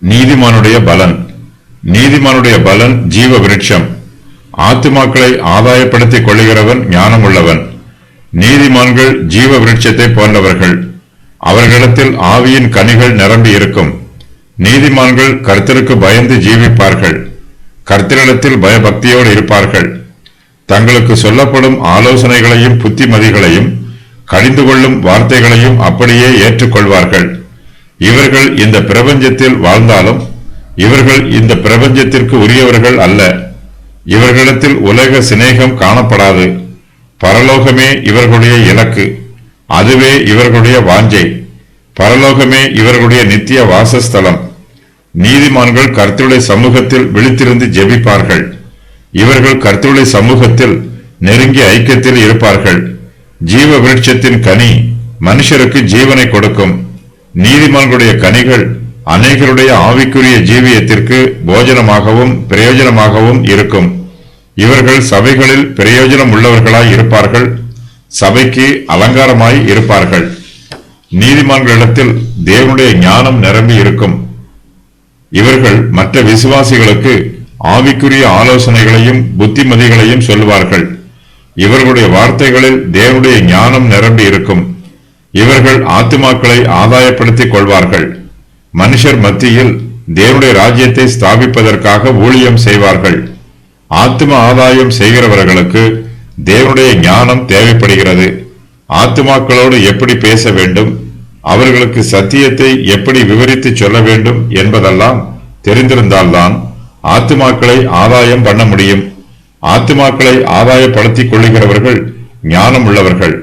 நீதிமானுடைய பலன். நீதிமானுடைய பலன் ஜீவ விருட்சம். ஆத்துமாக்களை ஆதாயப்படுத்திக் கொள்ளுகிறவன் ஞானமுள்ளவன். நீதிமான்கள் ஜீவ விருட்சத்தை போன்றவர்கள். அவர்களிடத்தில் ஆவியின் கனிகள் நிரம்பி இருக்கும். நீதிமான்கள் கர்த்தருக்கு பயந்து ஜீவிப்பார்கள். கர்த்தரிடத்தில் பயபக்தியோடு இருப்பார்கள். தங்களுக்கு சொல்லப்படும் ஆலோசனைகளையும் புத்திமதிகளையும் கடிந்து கொள்ளும் வார்த்தைகளையும் அப்படியே ஏற்றுக்கொள்வார்கள். இவர்கள் இந்த பிரபஞ்சத்தில் வாழ்ந்தாலும் இவர்கள் இந்த பிரபஞ்சத்திற்கு உரியவர்கள் அல்ல. இவர்களிடத்தில் உலக சிநேகம் காணப்படாது. பரலோகமே இவர்களுடைய இலக்கு. அதுவே இவர்களுடைய வாஞ்சை. பரலோகமே இவர்களுடைய நித்திய வாசஸ்தலம். நீதிமான்கள் கர்த்தருடைய சமூகத்தில் விழித்திருந்து ஜெபிப்பார்கள். இவர்கள் கர்த்தருடைய சமூகத்தில் நெருங்கிய ஐக்கியத்தில் இருப்பார்கள். ஜீவ விருட்சத்தின் கனி மனுஷருக்கு ஜீவனை கொடுக்கும். நீதிமான்களுடைய கனிகள் அநேகருடைய ஆவிக்குரிய ஜீவியத்திற்கு போஜனமாகவும் பிரயோஜனமாகவும் இருக்கும். இவர்கள் சபைகளில் பிரயோஜனம் உள்ளவர்களாய் இருப்பார்கள். சபைக்கு அலங்காரமாய் இருப்பார்கள். நீதிமான்களிடத்தில் தேவனுடைய ஞானம் நிரம்பி இருக்கும். இவர்கள் மற்ற விசுவாசிகளுக்கு ஆவிக்குரிய ஆலோசனைகளையும் புத்திமதிகளையும் சொல்வார்கள். இவர்களுடைய வார்த்தைகளில் தேவனுடைய ஞானம் நிரம்பி இருக்கும். இவர்கள் ஆத்துமாக்களை ஆதாயப்படுத்திக் கொள்வார்கள். மனுஷர் மத்தியில் தேவனுடைய ராஜ்யத்தை ஸ்தாபிப்பதற்காக ஊழியம் செய்வார்கள். ஆத்தும ஆதாயம் செய்கிறவர்களுக்கு தேவனுடைய ஞானம் தேவைப்படுகிறது. ஆத்துமாக்களோடு எப்படி பேச வேண்டும், அவர்களுக்கு சத்தியத்தை எப்படி விவரித்து சொல்ல வேண்டும் என்பதெல்லாம் தெரிந்திருந்தால்தான் ஆத்துமாக்களை ஆதாயம் பண்ண முடியும். ஆத்துமாக்களை ஆதாயப்படுத்திக் கொள்ளுகிறவர்கள் ஞானம் உள்ளவர்கள்.